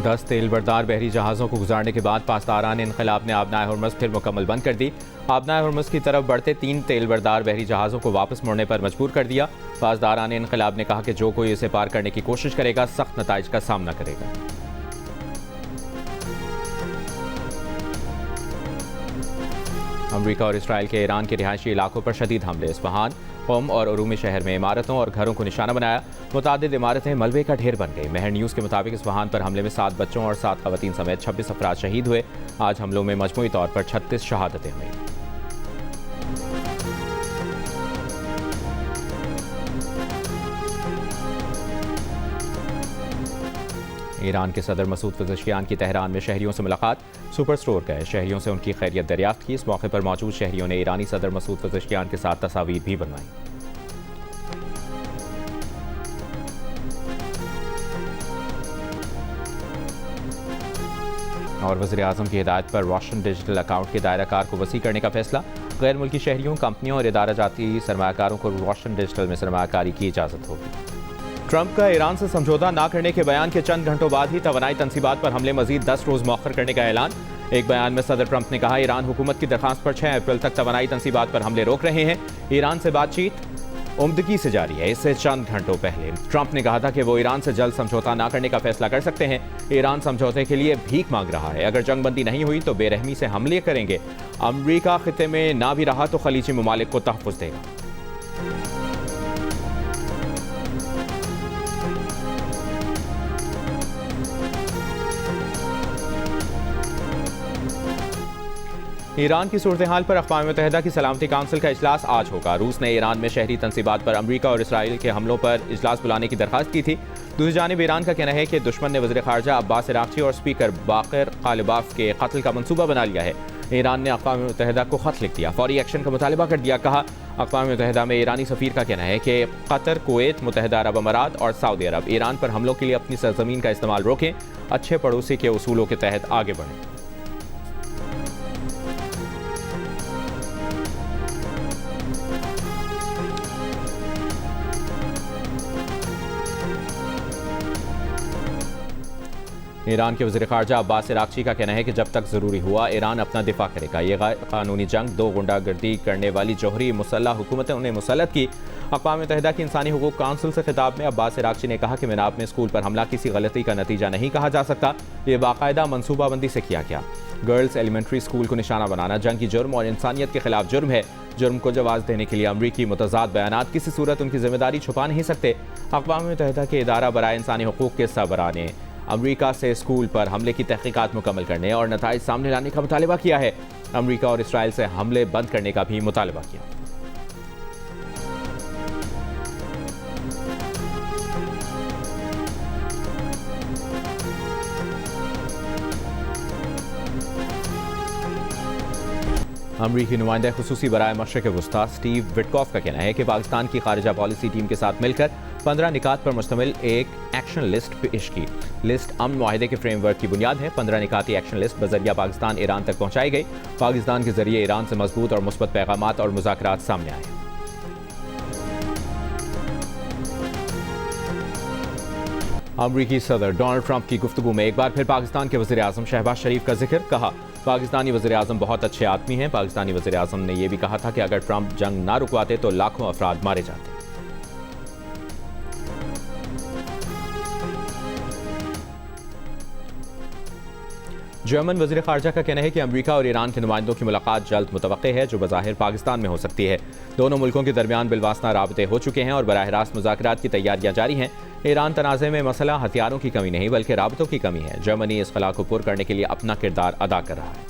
10 तेल बरदार बहरी जहाज़ों को गुजारने के बाद पासदारान इनकलाब ने आबनाए हुर्मुज़ फिर मुकम्मल बंद कर दी। आबनाए हुर्मुज़ की तरफ बढ़ते 3 तेल बरदार बहरी जहाज़ों को वापस मुड़ने पर मजबूर कर दिया। पासदारान इनकलाब ने कहा कि जो कोई इसे पार करने की कोशिश करेगा सख्त नताइज का सामना करेगा। अमरीका और इसराइल के ईरान के रिहायशी इलाकों पर शदीद हमले। इस्फहान, क़ुम और उरूमी शहर में इमारतों और घरों को निशाना बनाया। मुतादिद इमारतें मलबे का ढेर बन गई। महर न्यूज़ के मुताबिक इस्फहान पर हमले में 7 बच्चों और 7 ख़वातीन समेत 26 अफराद शहीद हुए। आज हमलों में मजमूई तौर पर 36 शहादतें हुई। ईरान के सदर मसूद पज़ेश्कियान की तेहरान में शहरियों से मुलाकात। सुपर स्टोर गए, शहरियों से उनकी खैरियत दरियाफ्त की। इस मौके पर मौजूद शहरियों ने ईरानी सदर मसूद पज़ेश्कियान के साथ तस्वीर भी बनवाई। और वज़ीर-ए-आज़म की हिदायत पर रोशन डिजिटल अकाउंट के दायरा-कार को वसी करने का फैसला। गैर मुल्की शहरियों, कंपनियों और इदारा जाती सरमायाकारों को रोशन डिजिटल में सरमायाकारी की इजाज़त होगी। ट्रंप का ईरान से समझौता न करने के बयान के चंद घंटों बाद ही तवानाई तंसीबात पर हमले मजीद 10 रोज मौखर करने का ऐलान। एक बयान में सदर ट्रंप ने कहा, ईरान हुकूमत की दरखास्त पर 6 अप्रैल तक तवानाई तंसीबात पर हमले रोक रहे हैं। ईरान से बातचीत उम्दगी से जारी है। इससे चंद घंटों पहले ट्रंप ने कहा था कि वो ईरान से जल्द समझौता न करने का फैसला कर सकते हैं। ईरान समझौते के लिए भीख मांग रहा है। अगर जंगबंदी नहीं हुई तो बेरहमी से हमले करेंगे। अमरीका खिते में ना भी रहा तो खलीजी ममालिक को तहफ़्फ़ुज़ देगा। ईरान की सूरत हाल पर अक़वाम मुत्तहिदा की सलामती काउंसिल का इजलास आज होगा। रूस ने ईरान में शहरी तंसीबात पर अमरीका और इसराइल के हमलों पर इजलास बुलाने की दरख्वास्त की थी। दूसरी जानिब ईरान का कहना है कि दुश्मन ने वज़ीर ख़ारजा अब्बास अराग़ची और स्पीकर बाक़िर ग़ालिबाफ़ के कत्ल का मनसूबा बना लिया है। ईरान ने अक़वाम मुत्तहिदा को ख़त लिख दिया, फौरी एक्शन का मुतालबा कर दिया। कहा, अक़वाम मुत्तहिदा में ईरानी सफ़ीर का कहना है कि कतर, कुवैत, मुत्तहिदा अरब अमारात और सऊदी अरब ईरान पर हमलों के लिए अपनी सरज़मीन का इस्तेमाल रोकें, अच्छे पड़ोसी के उसूलों के तहत आगे बढ़ें। ईरान के वज़ीर ख़ारजा अब्बास अराग़ची का कहना है कि जब तक ज़रूरी हुआ ईरान अपना दिफा करेगा। ये गैर कानूनी जंग 2 गुंडागर्दी करने वाली जोहरी मुसल्लह हुकूमतें उन्हें मुसल्लत की। अक़वाम मुत्तहिदा की इंसानी हुकूक काउंसिल से खिताब में अब्बास अराग़ची ने कहा कि मिनाब में स्कूल पर हमला किसी गलती का नतीजा नहीं कहा जा सकता। ये बाकायदा मनसूबाबंदी से किया गया। गर्ल्स एलिमेंट्री स्कूल को निशाना बनाना जंगी जुर्म और इंसानियत के खिलाफ जुर्म है। जुर्म को जवाब देने के लिए अमरीकी मुतज़ाद बयानात किसी सूरत उनकी जिम्मेदारी छुपा नहीं सकते। अक़वाम मुत्तहिदा के इदारा बराए इंसानी हुकूक के सरबराह ने अमरीका से स्कूल पर हमले की तहकीकात मुकम्मल करने और नताइज सामने लाने का मुतालबा किया है। अमरीका और इसराइल से हमले बंद करने का भी मुतालबा किया। अमरीकी नुमाइंदा खुसूसी बराए मशरिक़ वुस्ता स्टीव विटकॉफ का कहना है कि पाकिस्तान की खारिजा पॉलिसी टीम के साथ मिलकर 15 निकात पर मुश्तमिल एक एक्शन लिस्ट पेश की। लिस्ट अमन मुआहिदे के फ्रेमवर्क की बुनियाद है। 15 निकाती एक्शन लिस्ट बजरिया पाकिस्तान ईरान तक पहुंचाई गई। पाकिस्तान के जरिए ईरान से मजबूत और मुस्बत पैगामात और मुज़ाकरात सामने आए। अमरीकी सदर डोनाल्ड ट्रंप की गुफ्तगू में एक बार फिर पाकिस्तान के वज़ीर-ए-आज़म शहबाज शरीफ का जिक्र। कहा, पाकिस्तानी वज़ीर-ए-आज़म बहुत अच्छे आदमी हैं। पाकिस्तानी वज़ीर-ए-आज़म ने यह भी कहा था कि अगर ट्रंप जंग ना रुकवाते तो लाखों अफराद मारे जाते। जर्मन वज़ीर ख़ारजा का कहना है कि अमरीका और ईरान के नुमाइंदों की मुलाकात जल्द मुतवक्के है, जो बज़ाहिर पाकिस्तान में हो सकती है। दोनों मुल्कों के दरमियान बिलवास्ता राबते हो चुके हैं और बराह रास्त मुज़ाकरात की तैयारियां जारी हैं। ईरान तनाज़े में मसला हथियारों की कमी नहीं बल्कि राबतों की कमी है। जर्मनी इस खला को पुर करने के लिए अपना किरदार अदा कर रहा है।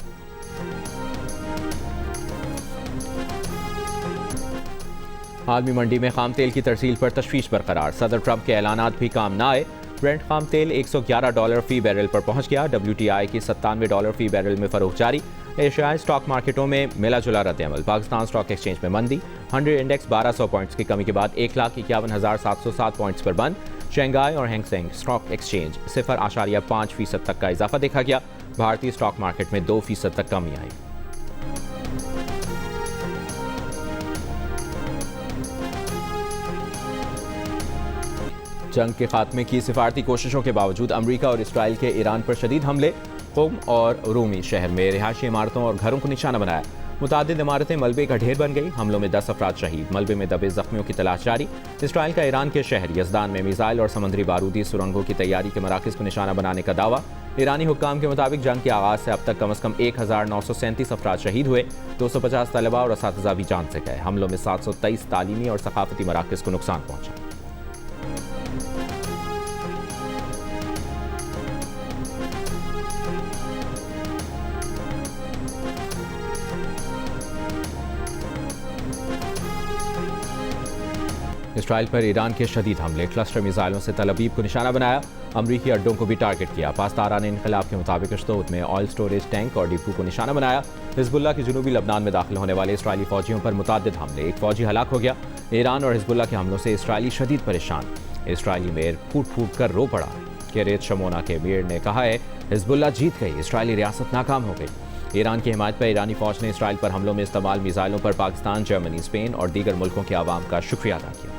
आलमी मंडी में खाम तेल की तरसील पर तशवीश बरकरार। सदर ट्रंप के ऐलानात भी काम न आए। ब्रेंट खाम तेल $111 फी बैरल पर पहुंच गया। WTI की $97 फी बैरल में फरोख्त जारी। एशियाई स्टॉक मार्केटों में मिला जुला रद्द-ए-अमल। पाकिस्तान स्टॉक एक्सचेंज में मंदी। 100 इंडेक्स 1200 पॉइंट्स की कमी के बाद 1,51,707 पॉइंट्स पर बंद। शंघाई और हैंगसेंग स्टॉक एक्सचेंज 0.5% तक का इजाफा देखा गया। भारतीय स्टॉक मार्केट में 2% तक कमी आई। जंग के खात्मे की सिफारती कोशिशों के बावजूद अमरीका और इसराइल के ईरान पर शदीद हमले। क़ुम और रूमी शहर में रिहायशी इमारतों और घरों को निशाना बनाया। मुतादिद इमारतें मलबे का ढेर बन गई। हमलों में 10 अफराद शहीद। मलबे में दबे जख्मियों की तलाश जारी। इसराइल का ईरान के शहर यज़दान में मिसाइल और समुद्री बारूदी सुरंगों की तैयारी के मराकज़ को निशाना बनाने का दावा। ईरानी हुक्काम के मुताबिक जंग के आगाज़ से अब तक कम अज़ कम 1937 अफराद शहीद हुए। 250 तलबा और असातिज़ा भी जान से गए। हमलों में 723 तालीमी और सकाफती मराकज़ को नुकसान पहुंचा। इसराइल पर ईरान के शदीद हमले। क्लस्टर मिसाइलों से तल अबीब को निशाना बनाया। अमरीकी अड्डों को भी टारगेट किया। पासदारान इनकलाब के मुताबिक अश्तोद में ऑयल स्टोरेज टैंक और डिपो को निशाना बनाया। हिजबुल्लाह के जनूबी लबनान में दाखिल होने वाले इसराइली फौजियों पर मुतादिद हमले। एक फौजी हलाक हो गया। ईरान और हिजबुल्लाह के हमलों से इसराइली शदीद परेशान। इसराइली मेयर फूट फूट कर रो पड़ा। केरेत शमोना के मेयर ने कहा है हिजबुल्लाह जीत गई, इसराइली रियासत नाकाम हो गई। ईरान की हिमायत पर ईरानी फौज ने इसराइल पर हमलों में इस्तेमाल मिसाइलों पर पाकिस्तान, जर्मनी, स्पेन और दीगर मुल्कों के आवाम का शुक्रिया अदा किया।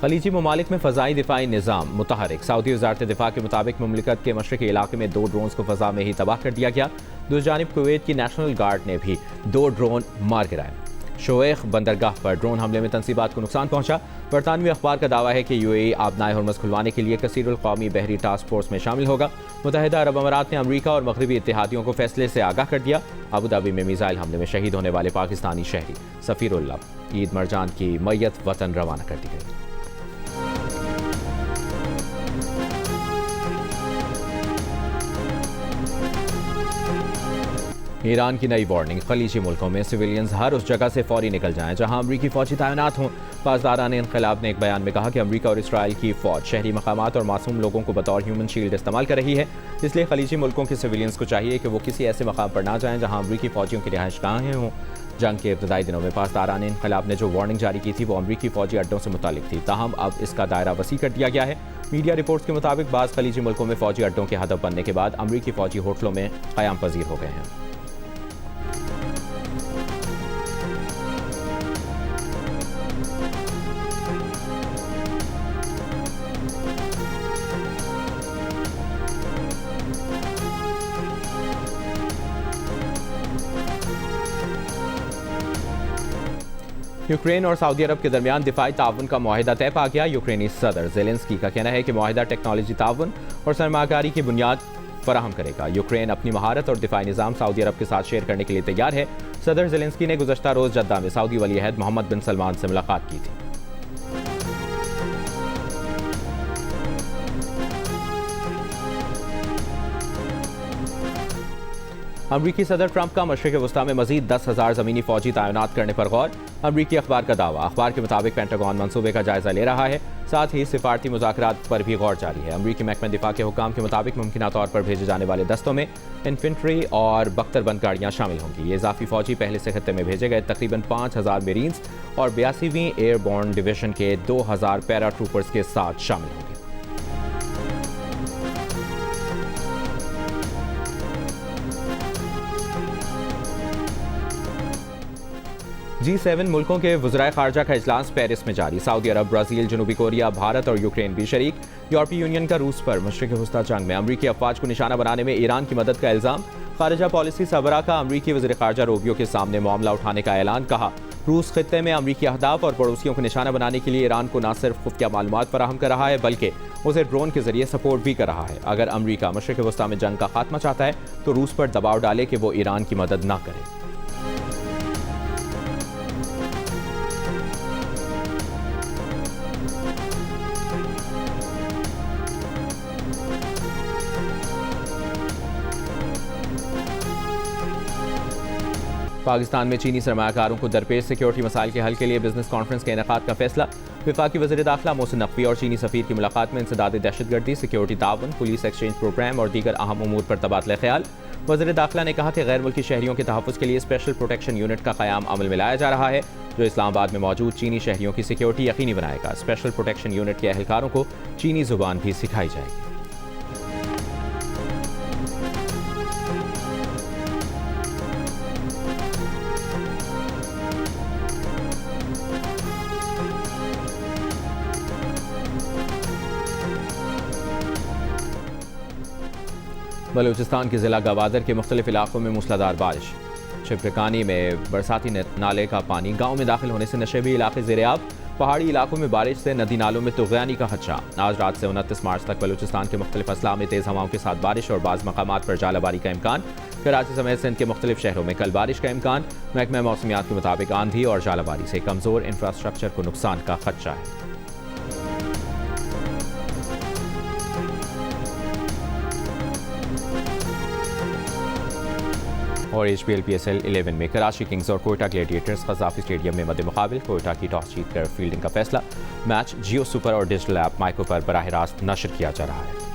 खलीजी ममालिक में फ़ज़ाई दिफ़ाई निज़ाम मुतहरिक। सऊदी वज़ारत दिफ़ा के मुताबिक मुमलिकत के मशरक़ी इलाके में 2 ड्रोन्स को फ़ज़ा में ही तबाह कर दिया गया। दूसरी जानिब कुवैत की नेशनल गार्ड ने भी 2 ड्रोन मार गिराए। शोएख बंदरगाह पर ड्रोन हमले में तनसीबात को नुकसान पहुंचा। बरतानवी अखबार का दावा है कि यूएई आबनाए हुर्मुज़ खुलवाने के लिए कसीरुल कौमी बहरी टास्क फोर्स में शामिल होगा। मुत्तहिदा अरब अमारात ने अमरीका और मगरबी इत्तेहादियों को फैसले से आगाह कर दिया। अबू धाबी में मिसाइल हमले में शहीद होने वाले पाकिस्तानी शहरी सफ़ीरुल्लाह ईद मरजान की मैयत वतन रवाना कर दी गई। ईरान की नई वार्निंग। खलीजी मुल्कों में सिविलियंस हर उस जगह से फौरी निकल जाएं जहां अमरीकी फौजी तैनात हों। पासदारान इनकलाब ने एक बयान में कहा कि अमरीका और इसराइल की फौज शहरी मकामात और मासूम लोगों को बतौर ह्यूमन शील्ड इस्तेमाल कर रही है। इसलिए खलीजी मुल्कों के सिविलियंस को चाहिए कि वो किसी ऐसे मकाम पर ना जाएं जहां अमरीकी फौजियों की रिहाइशगाहें हों। जंग के इब्तदाई दिनों में पासदारान इनकलाब ने जो वार्निंग जारी की थी वो अमरीकी फौजी अड्डों से मुतालिक थी। ताहम अब इसका दायरा वसी कर दिया गया है। मीडिया रिपोर्ट्स के मुताबिक बाज़ खलीजी मुल्कों में फौजी अड्डों के हदफ बनने के बाद अमरीकी फौजी होटलों में क़याम पजीर हो गए हैं। यूक्रेन और सऊदी अरब के दरमियान दिफाई ताउन का मुआहिदा तय पा गया। यूक्रेनी सदर ज़ेलेंस्की का कहना है कि मुआहिदा टेक्नोलॉजी ताउन और सरमाकारी की बुनियाद फराहम करेगा। यूक्रेन अपनी महारत और दिफाई निज़ाम सऊदी अरब के साथ शेयर करने के लिए तैयार है। सदर ज़ेलेंस्की ने गुज़श्ता रोज़ जद्दा में सऊदी वली अहद मोहम्मद बिन सलमान से मुलाकात की थी। अमरीकी सदर ट्रंप का मशरिक़ वस्ता में मजीद 10,000 ज़मीनी फ़ौजी तैनात करने पर गौर। अमरीकी अखबार का दावा। अखबार के मुताबिक पेंटागन मंसूबे का जायज़ा ले रहा है। साथ ही सिफारती मुज़ाकरात पर भी गौर जारी है। अमरीकी महकमा दिफा के हुक्काम के मुताबिक मुमकिन तौर पर भेजे जाने वाले दस्तों में इन्फेंट्री और बख्तरबंद गाड़ियाँ शामिल होंगी। ये इजाफी फ़ौजी पहले से खत्ते में भेजे गए तकरीबन 5,000 मेरीन्स और 82वीं एयरबोर्न डिवीजन के 2,000 पैरा ट्रूपर्स के साथ शामिल होंगे। G7 मुल्कों के वज़राए ख़ारजा का इजलास पेरिस में जारी। सऊदी अरब, ब्राज़ील, जनूबी कोरिया, भारत और यूक्रेन भी शरीक। यूरोपीय यूनियन का रूस पर मशरिक़ वस्ता जंग में अमरीकी अफवाज को निशाना बनाने में ईरान की मदद का इल्ज़ाम। ख़ारजा पॉलिसी सरबराह का अमरीकी वज़ीर ख़ारजा रूबियो के सामने मामला उठाने का ऐलान। कहा रूस खित्ते में अमरीकी अहदाफ और पड़ोसियों को निशाना बनाने के लिए ईरान को न सिर्फ खुफिया मालूमात फराहम कर रहा है बल्कि उसे ड्रोन के जरिए सपोर्ट भी कर रहा है। अगर अमरीका मशरिक़ वस्ता में जंग का खात्मा चाहता है तो रूस पर दबाव डाले कि वो ईरान की मदद न करे। पाकिस्तान में चीनी सरमायाकारों को दरपेश सिक्योरिटी मसाइल के हल के लिए बिजनेस कॉन्फ्रेंस के इनेकाद का फैसला। वफाकी वज़ीर दाखिला मोहसिन नकवी और चीनी सफ़ीर की मुलाकात में इंसदाद दहशतगर्दी, सिक्योरिटी ताउन, पुलिस एक्सचेंज प्रोग्राम और दीगर अहम उमूर पर तबादला ख्याल। वज़ीर दाखिला ने कहा कि गैर मुल्की शहरियों के तहफ़्फ़ुज़ के लिए स्पेशल प्रोटेक्शन यूनिट का क़याम अमल में लाया जा रहा है, जो इस्लामाबाद में मौजूद चीनी शहरियों की सिक्योरिटी यकीनी बनाएगा। स्पेशल प्रोटेक्शन यूनिट के अहलकारों को चीनी ज़ुबान भी सिखाई जाएगी। बलूचिस्तान के ज़िला गवादर के मुख्तलिफ इलाकों में मूसलाधार बारिश। छिपरकानी में बरसाती नाले का पानी गांव में दाखिल होने से नशेबी इलाके ज़ेर-ए-आब। पहाड़ी इलाकों में बारिश से नदी नालों में तुग़यानी का खदशा। आज रात से 29 मार्च तक बलूचिस्तान के मुख्तलिफ अजला में तेज़ हवाओं के साथ बारिश और बाज़ मकामात पर जालाबारी का इम्कान। कराची समेत सिंध के मुख्तलिफ शहरों में कल बारिश का इम्कान। महकमा मौसमियात के मुताबिक आंधी और जालाबारी से कमज़ोर इंफ्रास्ट्रक्चर को नुकसान का खदशा है। और HPL PSL 11 में कराची किंग्स और कोयटा ग्लेडिएटर्स क़ज़ाफ़ी स्टेडियम में मद्दे मुकाबिल। कोयटा की टॉस जीतकर फील्डिंग का फैसला। मैच जियो सुपर और डिजिटल ऐप माइको पर बराह रास्त नशर किया जा रहा है।